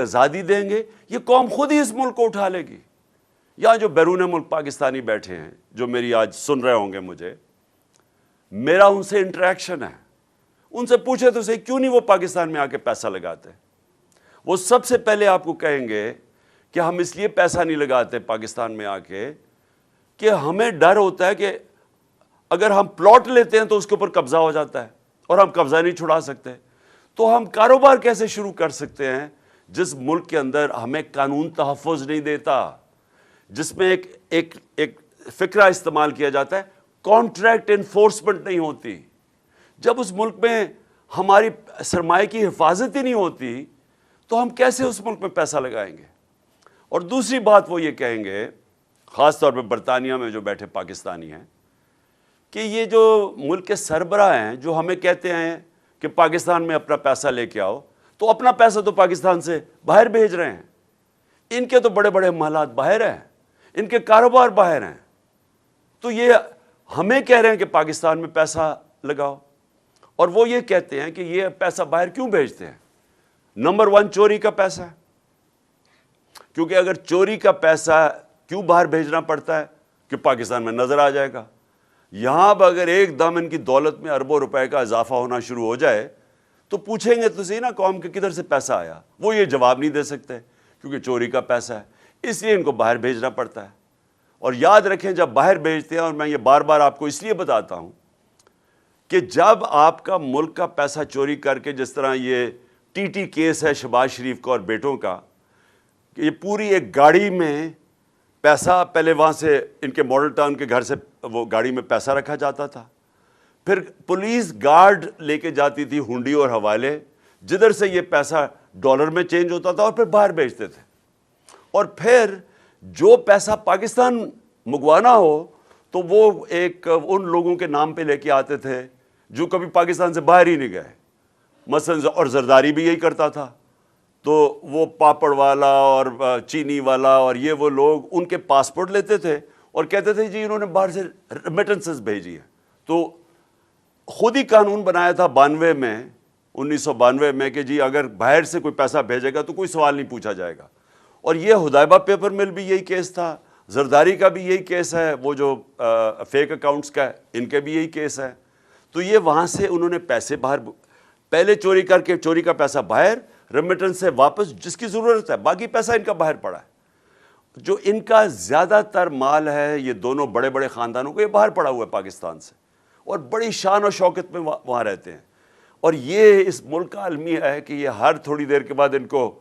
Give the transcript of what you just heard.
آزادی دیں گے، یہ قوم خود ہی اس ملک کو اٹھا لے گی۔ یہاں جو بیرون ملک پاکستانی بیٹھے ہیں، جو میری آج سن رہے ہوں گے مجھے، میرا ان سے انٹریکشن ہے، ان سے پوچھے تو صحیح کیوں نہیں وہ پاکستان میں آ کے پیسہ لگاتے؟ وہ سب سے پہلے آپ کو کہیں گے کہ ہم اس لیے پیسہ نہیں لگاتے پاکستان میں آ کے کہ ہمیں ڈر ہوتا ہے کہ اگر ہم پلاٹ لیتے ہیں تو اس کے اوپر قبضہ ہو جاتا ہے اور ہم قبضہ نہیں چھڑا سکتے، تو ہم کاروبار کیسے شروع کر سکتے ہیں جس ملک کے اندر ہمیں قانون تحفظ نہیں دیتا، جس میں ایک فکرہ استعمال کیا جاتا ہے، کانٹریکٹ انفورسمنٹ نہیں ہوتی۔ جب اس ملک میں ہماری سرمایہ کی حفاظت ہی نہیں ہوتی تو ہم کیسے اس ملک میں پیسہ لگائیں گے؟ اور دوسری بات وہ یہ کہیں گے، خاص طور پہ برطانیہ میں جو بیٹھے پاکستانی ہیں، کہ یہ جو ملک کے سربراہ ہیں جو ہمیں کہتے ہیں کہ پاکستان میں اپنا پیسہ لے کے آؤ، تو اپنا پیسہ تو پاکستان سے باہر بھیج رہے ہیں، ان کے تو بڑے بڑے محلات باہر ہیں، ان کے کاروبار باہر ہیں، تو یہ ہمیں کہہ رہے ہیں کہ پاکستان میں پیسہ لگاؤ، اور وہ یہ کہتے ہیں کہ یہ پیسہ باہر کیوں بھیجتے ہیں؟ نمبر 1 چوری کا پیسہ ہے، کیونکہ اگر چوری کا پیسہ کیوں باہر بھیجنا پڑتا ہے کہ پاکستان میں نظر آ جائے گا۔ یہاں اب اگر ایک دم ان کی دولت میں اربوں روپے کا اضافہ ہونا شروع ہو جائے تو پوچھیں گے تو صحیح نا قوم کے کدھر سے پیسہ آیا، وہ یہ جواب نہیں دے سکتے کیونکہ چوری کا پیسہ ہے، اس لیے ان کو باہر بھیجنا پڑتا ہے۔ اور یاد رکھیں جب باہر بھیجتے ہیں، اور میں یہ بار بار آپ کو اس لیے بتاتا ہوں کہ جب آپ کا ملک کا پیسہ چوری کر کے، جس طرح یہ ٹی کیس ہے شہباز شریف کا اور بیٹوں کا، کہ یہ پوری ایک گاڑی میں پیسہ، پہلے وہاں سے ان کے ماڈل ٹاؤن کے گھر سے وہ گاڑی میں پیسہ رکھا جاتا تھا، پھر پولیس گارڈ لے کے جاتی تھی ہنڈی اور حوالے، جدھر سے یہ پیسہ ڈالر میں چینج ہوتا تھا اور پھر باہر بھیجتے تھے، اور پھر جو پیسہ پاکستان منگوانا ہو تو وہ ایک ان لوگوں کے نام پہ لے کے آتے تھے جو کبھی پاکستان سے باہر ہی نہیں گئے، مثلا اور زرداری بھی یہی کرتا تھا، تو وہ پاپڑ والا اور چینی والا اور یہ وہ لوگ ان کے پاسپورٹ لیتے تھے اور کہتے تھے جی انہوں نے باہر سے ریمیٹنسز بھیجی ہے، تو خود ہی قانون بنایا تھا 1992 میں کہ جی اگر باہر سے کوئی پیسہ بھیجے گا تو کوئی سوال نہیں پوچھا جائے گا، اور یہ حدیبہ پیپر مل بھی یہی کیس تھا، زرداری کا بھی یہی کیس ہے، وہ جو فیک اکاؤنٹس کا ہے ان کے بھی یہی کیس ہے۔ تو یہ وہاں سے انہوں نے پیسے باہر پہلے چوری کر کے، چوری کا پیسہ باہر، ریمیٹنس سے واپس جس کی ضرورت ہے، باقی پیسہ ان کا باہر پڑا ہے۔ جو ان کا زیادہ تر مال ہے یہ دونوں بڑے بڑے خاندانوں کو، یہ باہر پڑا ہوا ہے پاکستان سے، اور بڑی شان و شوکت میں وہاں رہتے ہیں، اور یہ اس ملک کا المیہ ہے کہ یہ ہر تھوڑی دیر کے بعد ان کو